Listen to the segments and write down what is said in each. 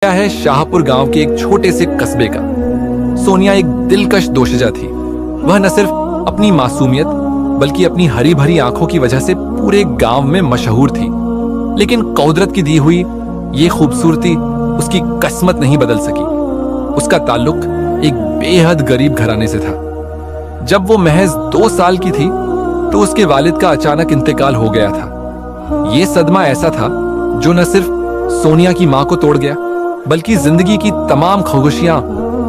क्या है शाहपुर गांव के एक छोटे से कस्बे का। सोनिया एक दिलकश दोशिजा थी। वह न सिर्फ अपनी मासूमियत बल्कि अपनी हरी भरी आंखों की वजह से पूरे गांव में मशहूर थी। लेकिन कुदरत की दी हुई ये खूबसूरती उसकी किस्मत नहीं बदल सकी। उसका ताल्लुक एक बेहद गरीब घराने से था। जब वो महज 2 साल की थी तो उसके वालिद का अचानक इंतकाल हो गया था। ये सदमा ऐसा था जो न सिर्फ सोनिया की मां को तोड़ गया बल्कि जिंदगी की तमाम खुशियां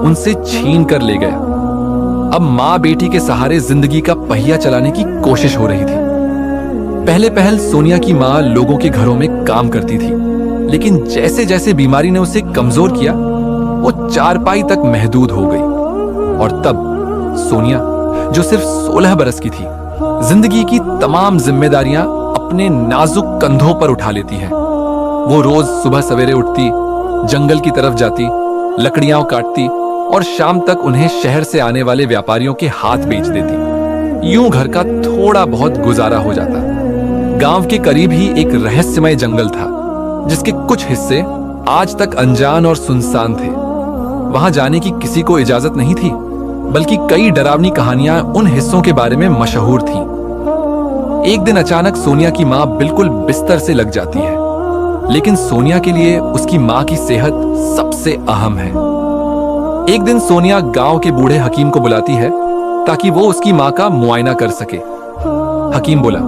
उनसे छीन कर ले गया। अब मां बेटी के सहारे जिंदगी का पहिया चलाने की कोशिश हो रही थी। पहले पहल सोनिया की मां लोगों के घरों में काम करती थी, लेकिन जैसे जैसे बीमारी ने उसे कमजोर किया वो चारपाई तक महदूद हो गई। और तब सोनिया, जो सिर्फ 16 बरस की थी, जिंदगी की तमाम जिम्मेदारियां अपने नाजुक कंधों पर उठा लेती है। वो रोज सुबह सवेरे उठती, जंगल की तरफ जाती, लकड़ियां काटती और शाम तक उन्हें शहर से आने वाले व्यापारियों के हाथ बेच देती। यूं घर का थोड़ा बहुत गुजारा हो जाता। गांव के करीब ही एक रहस्यमय जंगल था जिसके कुछ हिस्से आज तक अनजान और सुनसान थे। वहां जाने की किसी को इजाजत नहीं थी, बल्कि कई डरावनी कहानियां उन हिस्सों के बारे में मशहूर थीं। एक दिन अचानक सोनिया की मां बिल्कुल बिस्तर से लग जाती है, लेकिन सोनिया के लिए उसकी मां की सेहत सबसे अहम है। एक दिन सोनिया गांव के बूढ़े हकीम को बुलाती है ताकि वो उसकी मां का मुआयना कर सके। हकीम बोला,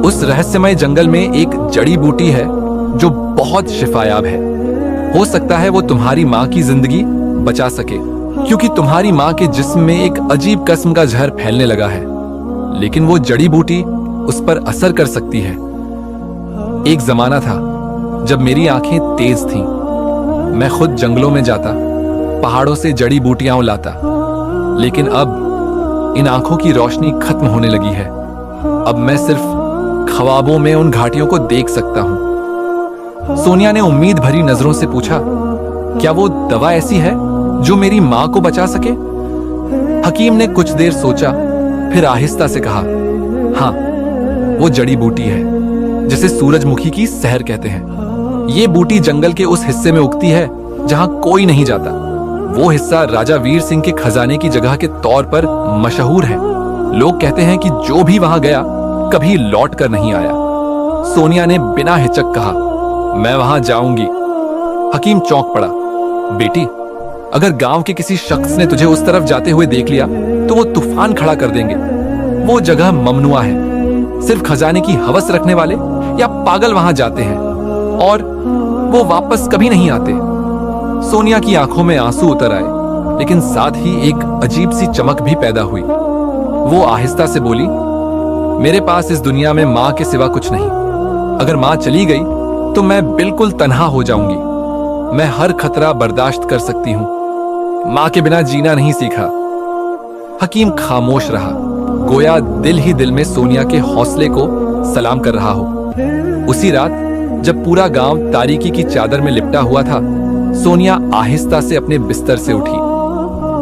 उस रहस्यमय जंगल में एक जड़ी बूटी है जो बहुत शिफायाब है। हो सकता है वो तुम्हारी मां की जिंदगी बचा सके, क्योंकि तुम्हारी मां के जिस्म में एक अजीब किस्म का जहर फैलने लगा है, लेकिन वो जड़ी बूटी उस पर असर कर सकती है। एक जमाना था जब मेरी आंखें तेज थीं। मैं खुद जंगलों में जाता, पहाड़ों से जड़ी बूटियां लाता, लेकिन अब इन आंखों की रोशनी खत्म होने लगी है। अब मैं सिर्फ ख्वाबों में उन घाटियों को देख सकता हूं। सोनिया ने उम्मीद भरी नजरों से पूछा, क्या वो दवा ऐसी है जो मेरी मां को बचा सके? हकीम ने कुछ देर सोचा, फिर आहिस्ता से कहा, हां, वो जड़ी बूटी है जिसे सूरजमुखी की सहर कहते हैं। ये बूटी जंगल के उस हिस्से में उगती है जहां कोई नहीं जाता। वो हिस्सा राजा वीर सिंह के खजाने की जगह के तौर पर मशहूर है। लोग कहते हैं कि जो भी वहां गया कभी लौट कर नहीं आया। सोनिया ने बिना हिचक कहा, मैं वहां जाऊंगी। हकीम चौंक पड़ा। बेटी, अगर गांव के किसी शख्स ने तुझे उस तरफ जाते हुए देख लिया तो वो तूफान खड़ा कर देंगे। वो जगह ममनुआ है। सिर्फ खजाने की हवस रखने वाले या पागल वहां जाते हैं और वो वापस कभी नहीं आते। सोनिया की आंखों में आंसू उतर आए, लेकिन साथ ही एक अजीब सी चमक भी पैदा हुई। वो आहिस्ता से बोली, मेरे पास इस दुनिया में मां के सिवा कुछ नहीं। अगर मां चली गई तो मैं बिल्कुल तन्हा हो जाऊंगी। मैं हर खतरा बर्दाश्त कर सकती हूं। मां के बिना जीना नहीं सीखा। हकीम खामोश रहा, गोया दिल ही दिल में सोनिया के हौसले को सलाम कर रहा हो। उसी रात जब पूरा गांव तारीकी की चादर में लिपटा हुआ था, सोनिया आहिस्ता से अपने बिस्तर से उठी।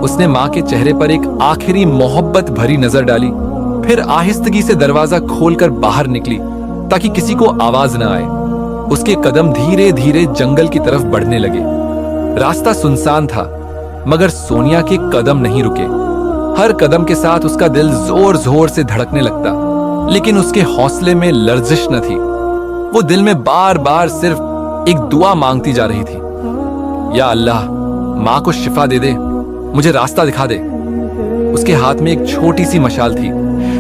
उसने मां के चेहरे पर एक आखिरी मोहब्बत भरी नजर डाली, फिर आहिस्तगी से दरवाजा खोलकर बाहर निकली ताकि किसी को आवाज न आए। उसके कदम धीरे धीरे जंगल की तरफ बढ़ने लगे। रास्ता सुनसान था, मगर सोनिया के कदम नहीं रुके। हर कदम के साथ उसका दिल जोर जोर से धड़कने लगता, लेकिन उसके हौसले में लर्जिश न थी। वो दिल में बार बार सिर्फ एक दुआ मांगती जा रही थी, या अल्लाह, मां को शिफा दे दे, मुझे रास्ता दिखा दे। उसके हाथ में एक छोटी सी मशाल थी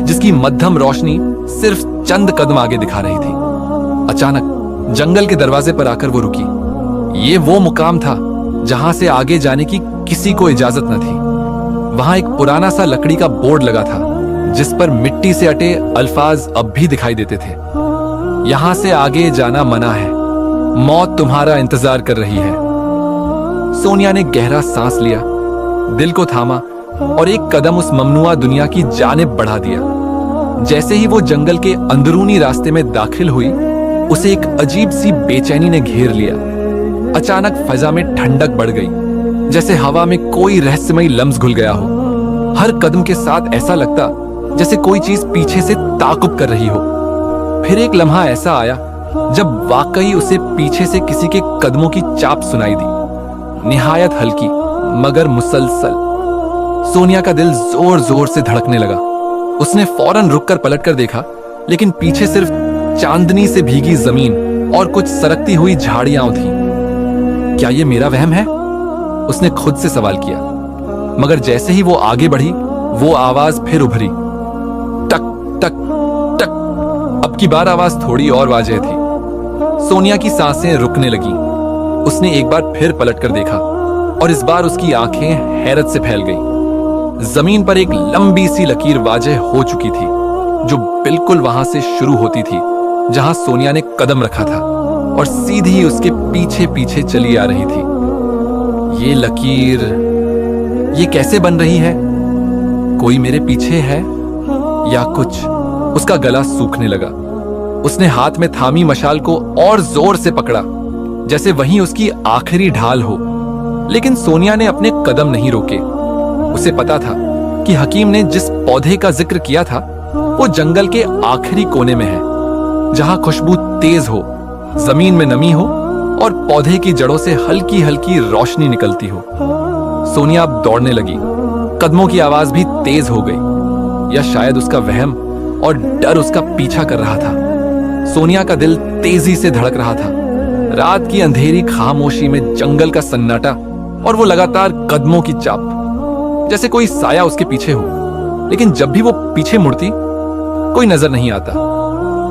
जिसकी मध्यम रोशनी सिर्फ चंद कदम आगे दिखा रही थी। अचानक जंगल के दरवाजे पर आकर वो रुकी। ये वो मुकाम था जहां से आगे जाने की किसी को इजाजत न थी। वहां एक पुराना सा लकड़ी का बोर्ड लगा था जिस पर मिट्टी से अटे अल्फाज अब भी दिखाई देते थे, यहां से आगे जाना मना है, मौत तुम्हारा इंतजार कर रही है। सोनिया ने गहरा सांस लिया, दिल को थामा और एक कदम उस ममनुआ दुनिया की जानिब बढ़ा दिया। जैसे ही वो जंगल के अंदरूनी रास्ते में दाखिल हुई, उसे एक अजीब सी बेचैनी ने घेर लिया। अचानक फजा में ठंडक बढ़ गई, जैसे हवा में कोई रहस्यमय लम्स घुल गया हो। हर कदम के साथ ऐसा लगता जैसे कोई चीज पीछे से ताकुब कर रही हो। फिर एक लम्हा ऐसा आया जब वाकई उसे पीछे से किसी के कदमों की चाप सुनाई दी। निहायत हल्की मगर मुसलसल। सोनिया का दिल जोर जोर से धड़कने लगा। उसने फौरन रुककर पलटकर देखा, लेकिन पीछे सिर्फ चांदनी से भीगी जमीन और कुछ सरकती हुई झाड़ियां थीं। क्या ये मेरा वहम है? उसने खुद से सवाल किया। मगर जैसे ही वो आगे बढ़ी, वो आवाज फिर उभरी, टक टक टक। अब की बार आवाज थोड़ी और वाज़ेह थी। सोनिया की सांसें रुकने लगी। उसने एक बार फिर पलटकर देखा और इस बार उसकी आंखें हैरत से फैल गईं। जमीन पर एक लंबी सी लकीर वाज़ेह हो चुकी थी, जो बिल्कुल वहां से शुरू होती थी जहां सोनिया ने कदम रखा था और सीधी उसके पीछे पीछे चली आ रही थी। ये लकीर, ये कैसे बन रही है? कोई मेरे पीछे है या कुछ? उसका गला सूखने लगा। उसने हाथ में थामी मशाल को और जोर से पकड़ा, जैसे वही उसकी आखिरी ढाल हो। लेकिन सोनिया ने अपने कदम नहीं रोके। उसे पता था कि हकीम ने जिस पौधे का जिक्र किया था वो जंगल के आखिरी कोने में है, जहां खुशबू तेज हो, जमीन में नमी हो और पौधे की जड़ों से हल्की हल्की रोशनी निकलती हो। सोनिया अब दौड़ने लगी। कदमों की आवाज भी तेज हो गई, या शायद उसका वहम और डर उसका पीछा कर रहा था। सोनिया का दिल तेजी से धड़क रहा था। रात की अंधेरी खामोशी में जंगल का सन्नाटा और वो लगातार कदमों की चाप, जैसे कोई साया उसके पीछे हो। लेकिन जब भी वो पीछे मुड़ती, कोई नजर नहीं आता।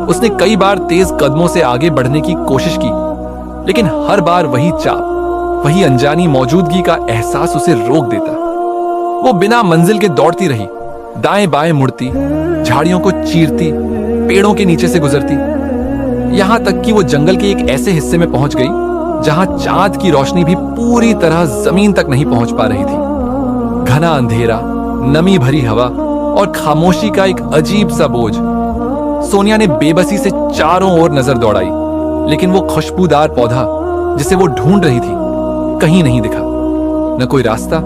उसने कई बार तेज कदमों से आगे बढ़ने की कोशिश की, लेकिन हर बार वही चाप, वही अनजानी मौजूदगी का एहसास उसे रोक देता। वो बिना मंजिल के दौड़ती रही, दाएं बाएं मुड़ती, झाड़ियों को चीरती, पेड़ों के नीचे से गुजरती, यहां तक कि वो जंगल के एक ऐसे हिस्से में पहुंच गई जहां चांद की रोशनी भी पूरी तरह जमीन तक नहीं पहुंच पा रही थी। घना अंधेरा, नमी भरी हवा और खामोशी का एक अजीब सा बोझ। सोनिया ने बेबसी से चारों ओर नजर दौड़ाई, लेकिन वो खुशबूदार पौधा जिसे वो ढूंढ रही थी कहीं नहीं दिखा। न कोई रास्ता,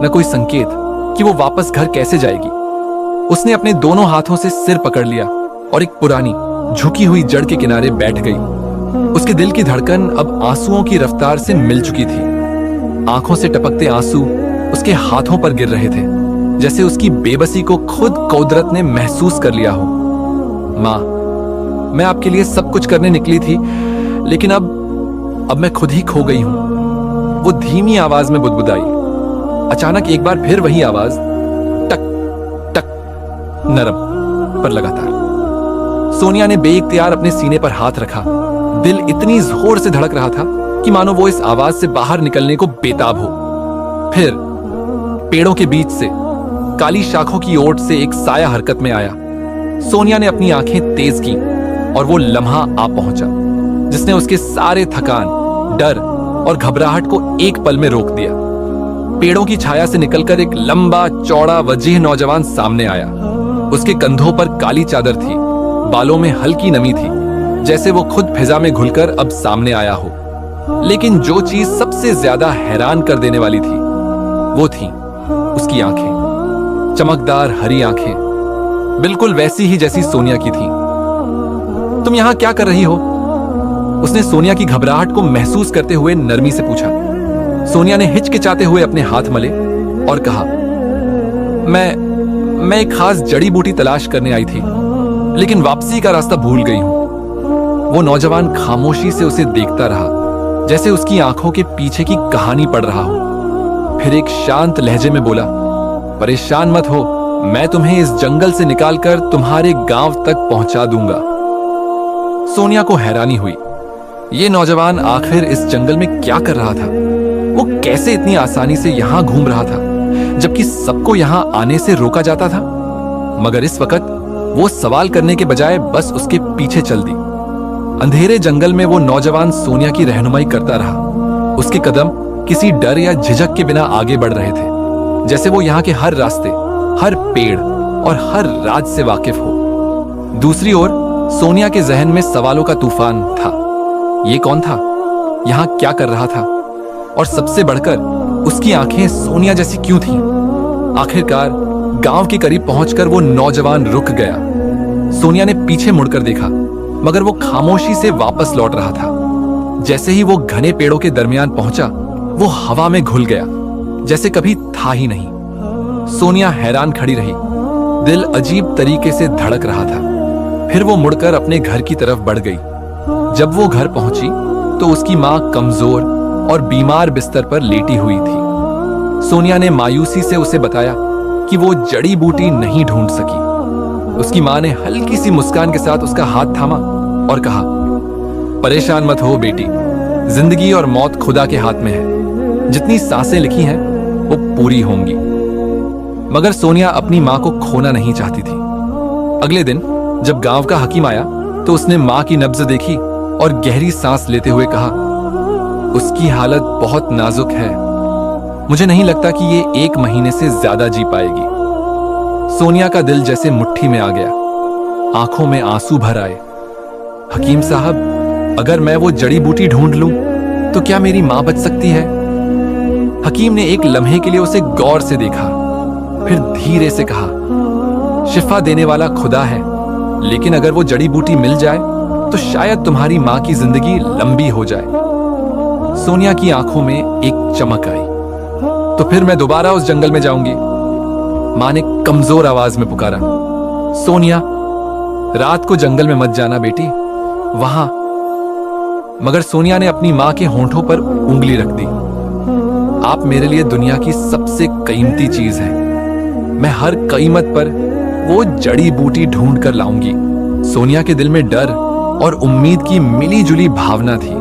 न कोई संकेत कि वो वापस घर कैसे जाएगी। उसने अपने दोनों हाथों से सिर पकड़ लिया और एक पुरानी झुकी हुई जड़ के किनारे बैठ गई। उसके दिल की धड़कन अब आंसुओं की रफ्तार से मिल चुकी थी। आंखों से टपकते आंसू उसके हाथों पर गिर रहे थे, जैसे उसकी बेबसी को खुद कुदरत ने महसूस कर लिया हो। माँ, मैं आपके लिए सब कुछ करने निकली थी, लेकिन अब मैं खुद ही खो गई हूं। वो धीमी आवाज में बुदबुदाई। अचानक एक बार फिर वही आवाज, टक टक, नरम पर लगातार। सोनिया ने बेइख्तियार अपने सीने पर हाथ रखा। दिल इतनी जोर से धड़क रहा था कि मानो वो इस आवाज से बाहर निकलने को बेताब हो। फिर पेड़ों के बीच से, काली शाखों की ओट से एक साया हरकत में आया। सोनिया ने अपनी आंखें तेज की और वो लम्हा आ पहुंचा जिसने उसके सारे थकान, डर और घबराहट को एक पल में रोक दिया। पेड़ों की छाया से निकलकर एक लंबा चौड़ा वजीह नौजवान सामने आया। उसके कंधों पर काली चादर थी, बालों में हल्की नमी थी, जैसे वो खुद फिजा में घुलकर अब सामने आया हो। लेकिन जो चीज सबसे ज्यादा हैरान कर देने वाली थी वो थी उसकी आंखें। चमकदार हरी आंखें, बिल्कुल वैसी ही जैसी सोनिया की थी। तुम यहां क्या कर रही हो? उसने सोनिया की घबराहट को महसूस करते हुए नरमी से पूछा। सोनिया ने हिचकिचाते हुए अपने हाथ मले और कहा, मैं एक खास जड़ी बूटी तलाश करने आई थी, लेकिन वापसी का रास्ता भूल गई हूं। वो नौजवान खामोशी से उसे देखता रहा, जैसे उसकी आंखों के पीछे की कहानी पढ़ रहा हो। फिर एक शांत लहजे में बोला, परेशान मत हो, मैं तुम्हें इस जंगल से निकालकर तुम्हारे गांव तक पहुंचा दूंगा। सोनिया को हैरानी हुई। ये नौजवान आखिर इस जंगल में क्या कर रहा था? वो कैसे इतनी आसानी से यहां घूम रहा था, जबकि सबको यहां आने से रोका जाता था? मगर इस वक्त वो सवाल करने के बजाय बस उसके पीछे चल दी। अंधेरे जंगल में वो नौजवान सोनिया की रहनुमाई करता रहा। उसके कदम किसी डर या झिझक के बिना आगे बढ़ रहे थे, जैसे वो यहाँ के हर रास्ते, हर पेड़ और हर राज से वाकिफ हो। दूसरी ओर सोनिया के जहन में सवालों का तूफान था। ये कौन था? यहाँ क्या कर रहा था? और सबसे बढ़कर उसकी आंखें सोनिया जैसी क्यों थीं? आखिरकार गांव के करीब पहुंचकर वो नौजवान रुक गया। सोनिया ने पीछे मुड़कर देखा, मगर वो खामोशी से वापस लौट रहा था। जैसे ही वो घने पेड़ों के दरमियान पहुंचा, वो हवा में घुल गया, जैसे कभी था ही नहीं। सोनिया हैरान खड़ी रही, दिल अजीब तरीके से धड़क रहा था। फिर वो मुड़कर अपने घर की तरफ बढ़ गई। जब वो घर पहुंची तो उसकी मां कमजोर और बीमार बिस्तर पर लेटी हुई थी। सोनिया ने मायूसी से उसे बताया कि वो जड़ी बूटी नहीं ढूंढ सकी। उसकी मां ने हल्की सी मुस्कान के साथ उसका हाथ थामा और कहा, परेशान मत हो बेटी, जिंदगी और मौत खुदा के हाथ में है। जितनी सांसें लिखी हैं वो पूरी होंगी। मगर सोनिया अपनी मां को खोना नहीं चाहती थी। अगले दिन जब गांव का हकीम आया तो उसने मां की नब्ज देखी और गहरी सांस लेते हुए कहा, उसकी हालत बहुत नाजुक है। मुझे नहीं लगता कि ये 1 महीने से ज्यादा जी पाएगी। सोनिया का दिल जैसे मुट्ठी में आ गया, आंखों में आंसू भर आए। हकीम साहब, अगर मैं वो जड़ी बूटी ढूंढ लूं तो क्या मेरी मां बच सकती है? हकीम ने एक लम्हे के लिए उसे गौर से देखा, फिर धीरे से कहा, शिफा देने वाला खुदा है, लेकिन अगर वो जड़ी बूटी मिल जाए तो शायद तुम्हारी मां की जिंदगी लंबी हो जाए। सोनिया की आंखों में एक चमक आई। तो फिर मैं दोबारा उस जंगल में जाऊंगी, मां ने कमजोर आवाज में पुकारा। सोनिया, रात को जंगल में मत जाना बेटी, वहां। मगर सोनिया ने अपनी मां के होंठों पर उंगली रख दी। आप मेरे लिए दुनिया की सबसे कीमती चीज हैं। मैं हर कीमत पर वो जड़ी बूटी ढूंढ कर लाऊंगी। सोनिया के दिल में डर और उम्मीद की मिली जुली भावना थी।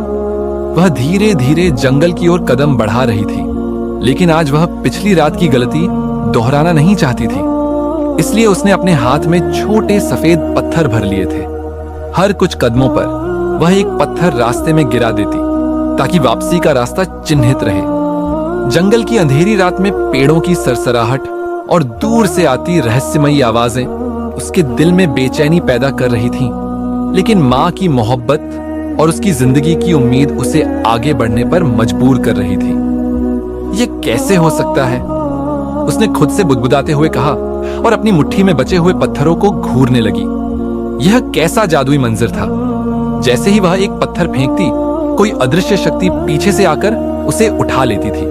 वह धीरे धीरे जंगल की ओर कदम बढ़ा रही थी, लेकिन आज वह पिछली रात की गलती दोहराना नहीं चाहती थी। इसलिए उसने अपने हाथ में छोटे सफेद पत्थर भर लिए थे। हर कुछ कदमों पर वह एक पत्थर रास्ते में गिरा देती ताकि वापसी का रास्ता चिन्हित रहे। जंगल की अंधेरी रात में पेड़ों की सरसराहट और दूर से आती रहस्यमयी आवाजें उसके दिल में बेचैनी पैदा कर रही थीं, लेकिन मां की मोहब्बत और उसकी जिंदगी की उम्मीद उसे आगे बढ़ने पर मजबूर कर रही थी। यह कैसे हो सकता है? उसने खुद से बुदबुदाते हुए कहा और अपनी मुट्ठी में बचे हुए पत्थरों को घूरने लगी। यह कैसा जादुई मंजर था! जैसे ही वह एक पत्थर फेंकती, कोई अदृश्य शक्ति पीछे से आकर उसे उठा लेती थी।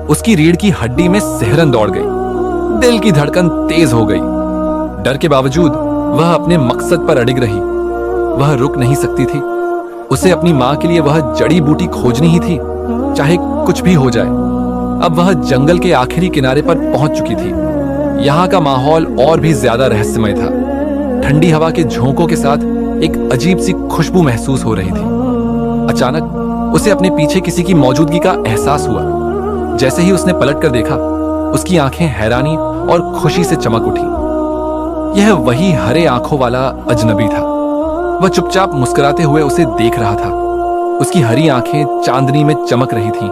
उसकी रीढ़ की हड्डी में सिहरन दौड़ गई, दिल की धड़कन तेज हो गई। डर के बावजूद वह अपने मकसद पर अडिग रही। वह रुक नहीं सकती थी। उसे अपनी मां के लिए वह जड़ी बूटी खोजनी ही थी, चाहे कुछ भी हो जाए। अब वह जंगल के आखिरी किनारे पर पहुंच चुकी थी। यहाँ का माहौल और भी ज्यादा रहस्यमय था। ठंडी हवा के झोंकों के साथ एक अजीब सी खुशबू महसूस हो रही थी। अचानक उसे अपने पीछे किसी की मौजूदगी का एहसास हुआ। जैसे ही उसने पलट कर देखा, उसकी आंखें हैरानी और खुशी से चमक उठी। यह वही हरे आंखों वाला अजनबी था। वह चुपचाप मुस्कुराते हुए उसे देख रहा था। उसकी हरी आंखें चांदनी में चमक रही थीं,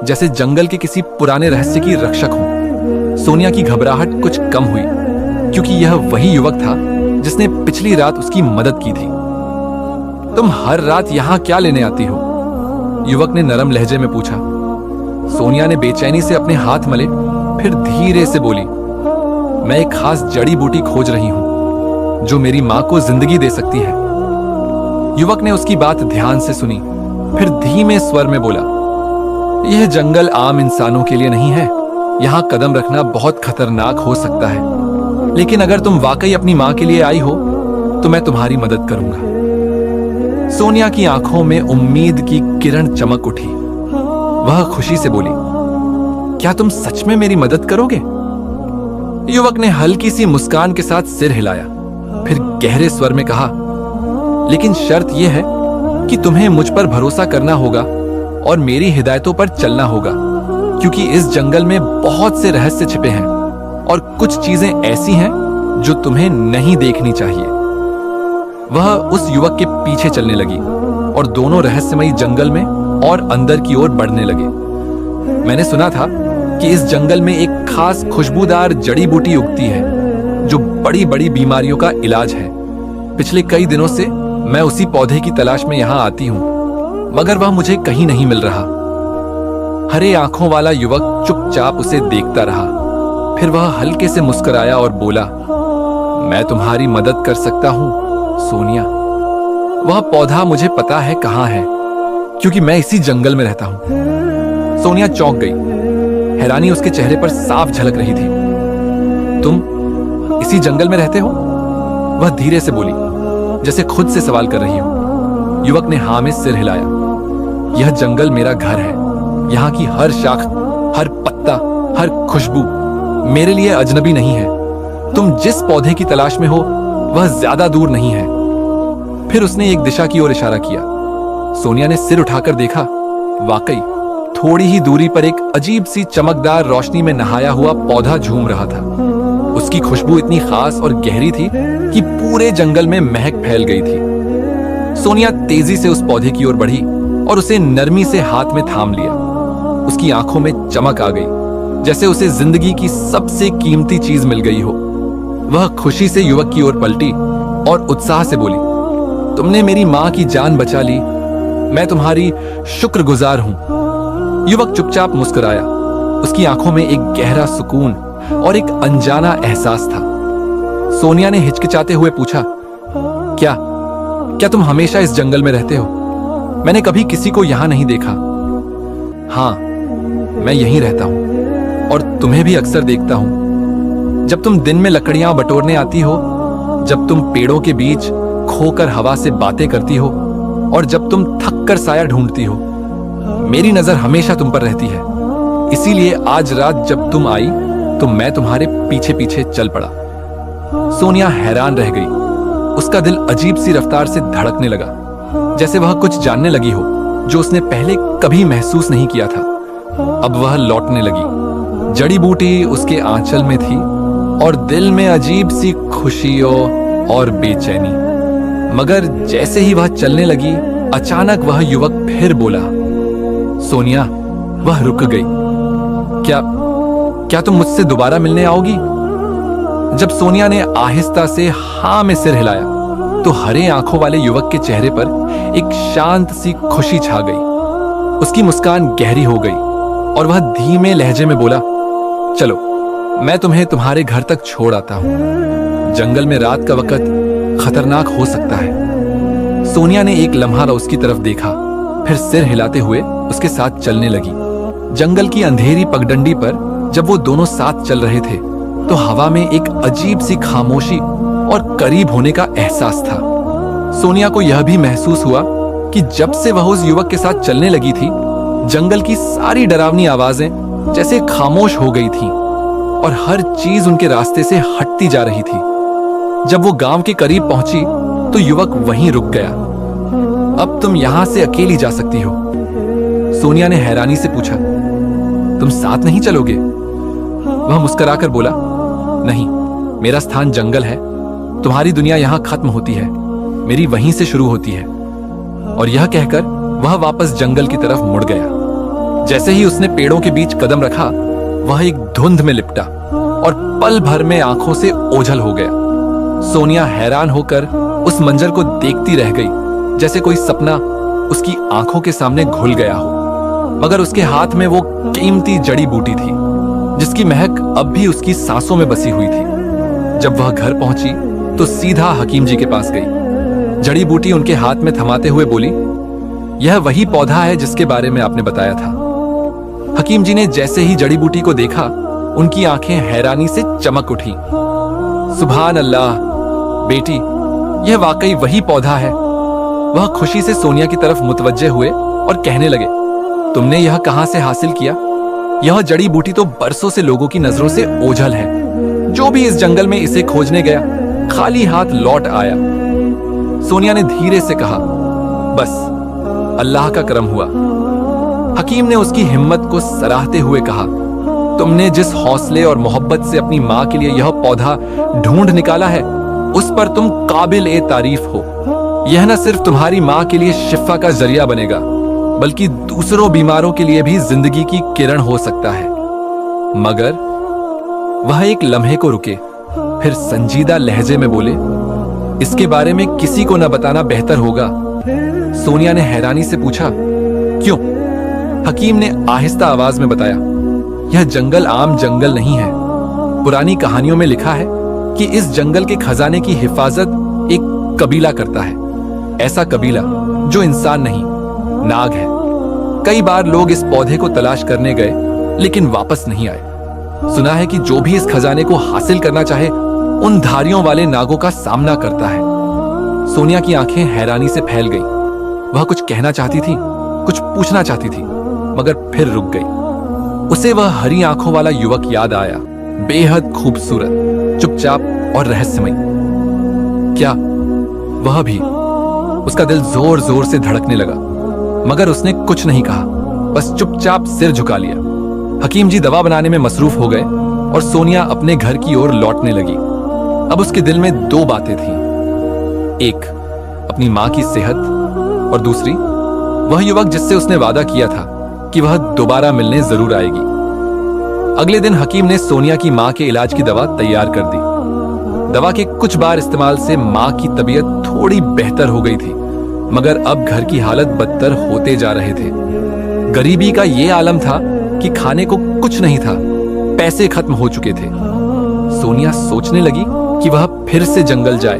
जैसे जंगल के किसी पुराने रहस्य की रक्षक हों। सोनिया की घबराहट कुछ कम हुई, क्योंकि यह वही युवक था जिसने पिछली रात उसकी मदद की थी। तुम हर रात यहां क्या लेने आती हो? युवक ने नरम लहजे में पूछा। सोनिया ने बेचैनी से अपने हाथ मले, फिर धीरे से बोली, मैं एक खास जड़ी बूटी खोज रही हूं जो मेरी मां को जिंदगी दे सकती है। युवक ने उसकी बात ध्यान से सुनी, फिर धीमे स्वर में बोला, यह जंगल आम इंसानों के लिए नहीं है। यहां कदम रखना बहुत खतरनाक हो सकता है, लेकिन अगर तुम वाकई अपनी मां के लिए आई हो तो मैं तुम्हारी मदद करूंगा। सोनिया की आंखों में उम्मीद की किरण चमक उठी। वह खुशी से बोली, क्या तुम सच में मेरी मदद करोगे? युवक ने हल्की सी मुस्कान के साथ सिर हिलाया, फिर गहरे स्वर में कहा, लेकिन शर्त यह है कि तुम्हें मुझ पर भरोसा करना होगा और मेरी हिदायतों पर चलना होगा, क्योंकि इस जंगल में बहुत से रहस्य छिपे हैं और कुछ चीजें ऐसी हैं जो तुम्हें नहीं देखनी चाहिए। वह उस युवक के पीछे चलने लगी और दोनों रहस्यमयी जंगल में और अंदर की ओर बढ़ने लगे। मैंने सुना था कि इस जंगल में एक खास खुशबूदार जड़ी बूटी उगती है जो बड़ी बड़ी बीमारियों का इलाज है। पिछले कई दिनों से मैं उसी पौधे की तलाश में यहाँ आती हूँ, मगर वह मुझे कहीं नहीं मिल रहा। हरे आंखों वाला युवक चुपचाप उसे देखता रहा, फिर वह हल्के से मुस्कुराया और बोला, मैं तुम्हारी मदद कर सकता हूँ सोनिया। वह पौधा मुझे पता है कहाँ है, क्योंकि मैं इसी जंगल में रहता हूँ। सोनिया चौंक गई। हैरानी उसके चेहरे पर साफ झलक रही थी। तुम इसी जंगल में रहते हो? वह धीरे से बोली, जैसे खुद से सवाल कर रही हो। युवक ने हाँ में सिर हिलाया। यह जंगल मेरा घर है। यहाँ की हर शाख, हर पत्ता, हर खुशबू मेरे लिए अजनबी नहीं है। तुम जिस पौधे की तलाश में हो वह ज्यादा दूर नहीं है। फिर उसने एक दिशा की ओर इशारा किया। सोनिया ने सिर उठाकर देखा। वाकई थोड़ी ही दूरी पर एक अजीब सी चमकदार रोशनी में नहाया हुआ पौधा झूम रहा था। उसकी खुशबू इतनी खास और गहरी थी कि पूरे जंगल में महक फैल गई थी। सोनिया तेजी से उस पौधे की ओर बढ़ी और उसे नरमी से हाथ में थाम लिया। उसकी आंखों में चमक आ गई, जैसे उसे जिंदगी की सबसे कीमती चीज मिल गई हो। वह खुशी से युवक की ओर पलटी और उत्साह से बोली, तुमने मेरी मां की जान बचा ली। मैं तुम्हारी शुक्रगुजार हूं। युवक चुपचाप मुस्कुराया। उसकी आंखों में एक गहरा सुकून और एक अनजाना एहसास था। सोनिया ने हिचकिचाते हुए पूछा, क्या तुम हमेशा इस जंगल में रहते हो? मैंने कभी किसी को यहां नहीं देखा। हाँ, मैं यहीं रहता हूं और तुम्हें भी अक्सर देखता हूं। जब तुम दिन में लकड़ियां बटोरने आती हो, जब तुम पेड़ों के बीच खोकर हवा से बातें करती हो और जब तुम थक कर साया ढूंढती हो, मेरी नजर हमेशा तुम पर रहती है। इसीलिए आज रात जब तुम आई तो मैं तुम्हारे पीछे पीछे चल पड़ा। सोनिया हैरान रह गई। उसका दिल अजीब सी रफ्तार से धड़कने लगा, जैसे वह कुछ जानने लगी हो जो उसने पहले कभी महसूस नहीं किया था। अब वह लौटने लगी। जड़ी बूटी उसके आंचल में थी और दिल में अजीब सी खुशियों और बेचैनी। मगर जैसे ही वह चलने लगी, अचानक वह युवक फिर बोला, सोनिया। वह रुक गई। क्या तुम मुझसे दोबारा मिलने आओगी? जब सोनिया ने आहिस्ता से हाँ में सिर हिलाया तो हरे आंखों वाले युवक के चेहरे पर एक शांत सी खुशी छा गई। उसकी मुस्कान गहरी हो गई और वह धीमे लहजे में बोला, चलो मैं तुम्हें तुम्हारे घर तक छोड़ आता हूं। जंगल में रात का वक्त खतरनाक हो सकता है। सोनिया ने एक लम्हा उसकी तरफ देखा, फिर सिर हिलाते हुए उसके साथ चलने लगी। जंगल की अंधेरी पगडंडी पर जब वो दोनों साथ चल रहे थे तो हवा में एक अजीब सी खामोशी और करीब होने का एहसास था। सोनिया को यह भी महसूस हुआ कि जब से वह उस युवक के साथ चलने लगी थी, जंगल की सारी डरावनी आवाजें जैसे खामोश हो गई थीं और हर चीज उनके रास्ते से हटती जा रही थी। जब वो गांव के करीब पहुंची तो युवक वहीं रुक गया। अब तुम यहां से अकेली जा सकती हो। सोनिया ने हैरानी से पूछा, तुम साथ नहीं चलोगे? वह मुस्कुराकर बोला, नहीं, मेरा स्थान जंगल है। तुम्हारी दुनिया यहां खत्म होती है, मेरी वहीं से शुरू होती है। और यह कहकर वह वापस जंगल की तरफ मुड़ गया। जैसे ही उसने पेड़ों के बीच कदम रखा, वह एक धुंध में लिपटा और पल भर में आंखों से ओझल हो गया। सोनिया हैरान होकर उस मंजर को देखती रह गई, जैसे कोई सपना उसकी आंखों के सामने घुल गया हो। मगर उसके हाथ में वो कीमती जड़ी बूटी थी, जिसकी महक अब भी उसकी सांसों में बसी हुई थी। जब वह घर पहुंची तो सीधा हकीम जी के पास गई। जड़ी बूटी उनके हाथ में थमाते हुए बोली, यह वही पौधा है जिसके बारे में आपने बताया था। हकीम जी ने जैसे ही जड़ी बूटी को देखा, उनकी आंखें हैरानी से चमक उठी। सुभान अल्लाह बेटी, यह वाकई वही पौधा है। वह खुशी से सोनिया की तरफ मुतवज्जे हुए और कहने लगे, तुमने यह कहां से हासिल किया? यह जड़ी बूटी तो बरसों से लोगों की नजरों से ओझल है। जो भी इस जंगल में इसे खोजने गया, खाली हाथ लौट आया। सोनिया ने धीरे से कहा, बस अल्लाह का करम हुआ। हकीम ने उसकी हिम्मत को सराहते हुए कहा, तुमने जिस हौसले और मोहब्बत से अपनी मां के लिए यह पौधा ढूंढ निकाला है, उस पर तुम काबिल ए तारीफ हो। यह न सिर्फ तुम्हारी मां के लिए शिफा का जरिया बनेगा, बल्कि दूसरों बीमारों के लिए भी जिंदगी की किरण हो सकता है। मगर वह एक लम्हे को रुके, फिर संजीदा लहजे में बोले, इसके बारे में किसी को न बताना बेहतर होगा। सोनिया ने हैरानी से पूछा, क्यों? हकीम ने आहिस्ता आवाज में बताया, यह जंगल आम जंगल नहीं है। पुरानी कहानियों में लिखा है कि इस जंगल के खजाने की हिफाजत एक कबीला करता है। ऐसा कबीला जो इंसान नहीं, नाग है। कई बार लोग इस पौधे को तलाश करने गए लेकिन वापस नहीं आए। सुना है कि जो भी इस खजाने को हासिल करना चाहे उन धारियों वाले नागों का सामना करता है। सोनिया की आंखें हैरानी से फैल गई। वह कुछ कहना चाहती थी, कुछ पूछना चाहती थी, मगर फिर रुक गई। उसे वह हरी आंखों वाला युवक याद आया, बेहद खूबसूरत, चुपचाप और रहस्यमय। क्या वह भी? उसका दिल जोर जोर से धड़कने लगा, मगर उसने कुछ नहीं कहा, बस चुपचाप सिर झुका लिया। हकीम जी दवा बनाने में मसरूफ हो गए और सोनिया अपने घर की ओर लौटने लगी। अब उसके दिल में दो बातें थीं, एक अपनी मां की सेहत और दूसरी वह युवक जिससे उसने वादा किया था कि वह दोबारा मिलने जरूर आएगी। अगले दिन हकीम ने सोनिया की मां के इलाज की दवा तैयार कर दी। दवा के कुछ बार इस्तेमाल से मां की तबीयत थोड़ी बेहतर हो गई थी, मगर अब घर की हालत बदतर होते जा रहे थे। गरीबी का यह आलम था कि खाने को कुछ नहीं था, पैसे खत्म हो चुके थे। सोनिया सोचने लगी कि वह फिर से जंगल जाए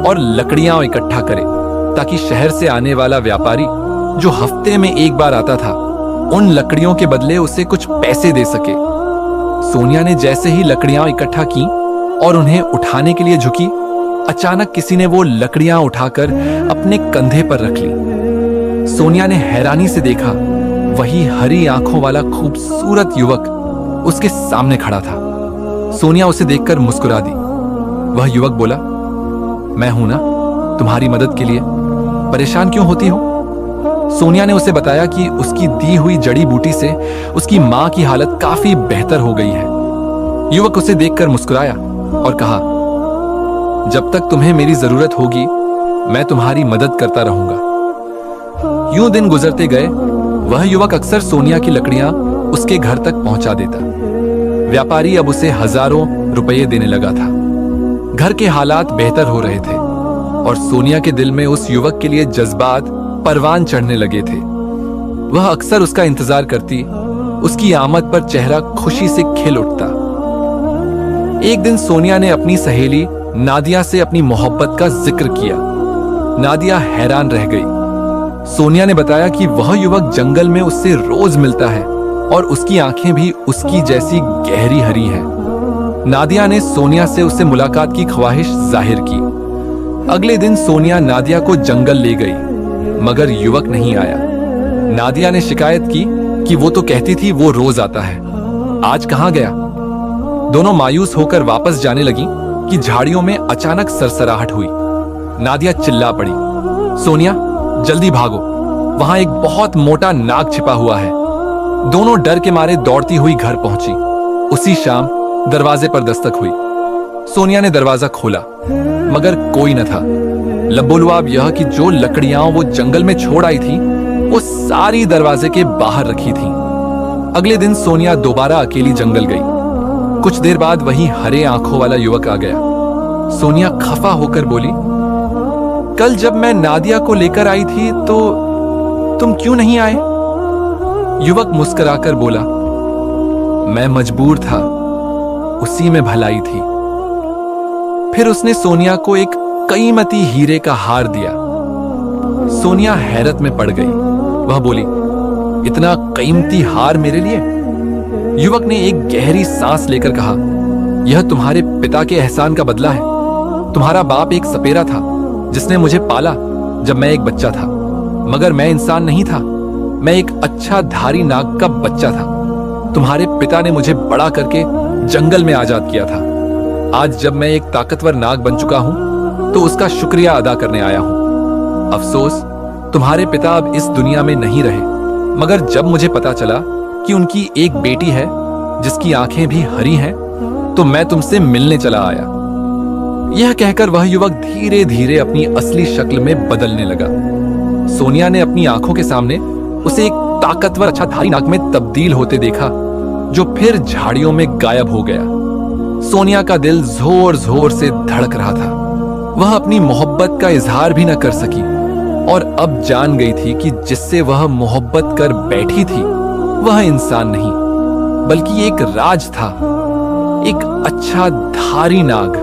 और लकड़ियां इकट्ठा करे, ताकि शहर से आने वाला व्यापारी जो हफ्ते में एक बार आता था, उन लकड़ियों के बदले उसे कुछ पैसे दे सके। सोनिया ने जैसे ही लकड़ियां इकट्ठा की और उन्हें उठाने के लिए झुकी, अचानक किसी ने वो लकड़ियां उठाकर अपने कंधे पर रख ली। सोनिया ने हैरानी से देखा, वही हरी आंखों वाला खूबसूरत युवक उसके सामने खड़ा था। सोनिया उसे देखकर मुस्कुरा दी। वह युवक बोला, मैं हूं ना तुम्हारी मदद के लिए, परेशान क्यों होती हो? सोनिया ने उसे बताया कि उसकी दी हुई जड़ी बूटी से उसकी मां की हालत काफी बेहतर हो गई है। युवक उसे देखकर मुस्कुराया और कहा, जब तक तुम्हें मेरी जरूरत होगी मैं तुम्हारी मदद करता रहूंगा। यूं दिन गुजरते गए। वह युवक अक्सर सोनिया की लकड़ियां उसके घर तक पहुंचा देता। व्यापारी अब उसे हजारों रुपये देने लगा था। घर के हालात बेहतर हो रहे थे और सोनिया के दिल में उस युवक के लिए जज्बात परवान चढ़ने लगे थे। वह अक्सर उसका इंतजार करती, उसकी आमद पर चेहरा खुशी से खिल उठता। एक दिन सोनिया ने अपनी सहेली नादिया से अपनी मोहब्बत का जिक्र किया। नादिया हैरान रह गई। सोनिया ने बताया कि वह युवक जंगल में उससे रोज मिलता है और उसकी आंखें भी उसकी जैसी गहरी हरी हैं। नादिया ने सोनिया से उससे मुलाकात की ख्वाहिश जाहिर की। अगले दिन सोनिया नादिया को जंगल ले गई, मगर युवक नहीं आया। नादिया ने शिकायत की कि वो तो कहती थी वो रोज आता है, आज कहां गया? दोनों मायूस होकर वापस जाने लगी कि झाड़ियों में अचानक सरसराहट हुई। नादिया चिल्ला पड़ी, सोनिया जल्दी भागो, वहां एक बहुत मोटा नाग छिपा हुआ है। दोनों डर के मारे दौड़ती हुई घर पहुंची। उसी शाम दरवाजे पर दस्तक हुई। सोनिया ने दरवाजा खोला, मगर कोई न था। लबोलुआब यह कि जो लकड़ियां वो जंगल में छोड़ आई थी, वो सारी दरवाजे के बाहर रखी थी। अगले दिन सोनिया दोबारा अकेली जंगल गई। कुछ देर बाद वही हरे आंखों वाला युवक आ गया। सोनिया खफा होकर बोली, कल जब मैं नादिया को लेकर आई थी तो तुम क्यों नहीं आए? युवक मुस्कुराकर बोला, मैं मजबूर था, उसी में भलाई थी। फिर उसने सोनिया को एक कीमती हीरे का हार दिया। सोनिया हैरत में पड़ गई। वह बोली, इतना कीमती हार मेरे लिए? युवक ने एक गहरी सांस लेकर कहा, यह तुम्हारे पिता के एहसान का बदला है। तुम्हारा बाप एक सपेरा था जिसने मुझे पाला जब मैं एक बच्चा था, मगर मैं इंसान नहीं था, मैं एक अच्छा धारी नाग का बच्चा था। तुम्हारे पिता ने मुझे बड़ा करके जंगल में आजाद किया था। आज जब मैं एक ताकतवर नाग बन चुका हूं तो उसका शुक्रिया अदा करने आया हूं। अफसोस तुम्हारे पिता अब इस दुनिया में नहीं रहे, मगर जब मुझे पता चला कि उनकी एक बेटी है जिसकी आंखें भी हरी हैं, तो मैं तुमसे मिलने चला आया। यह कहकर वह युवक धीरे धीरे अपनी असली शक्ल में बदलने लगा। सोनिया ने अपनी आंखों के सामने उसे एक ताकतवर अच्छा धारी नाग में तब्दील होते देखा, जो फिर झाड़ियों में गायब हो गया। सोनिया का दिल जोर जोर से धड़क रहा था। वह अपनी मोहब्बत का इजहार भी न कर सकी और अब जान गई थी कि जिससे वह मोहब्बत कर बैठी थी वह इंसान नहीं, बल्कि एक राज था, एक अच्छा धारी नाग।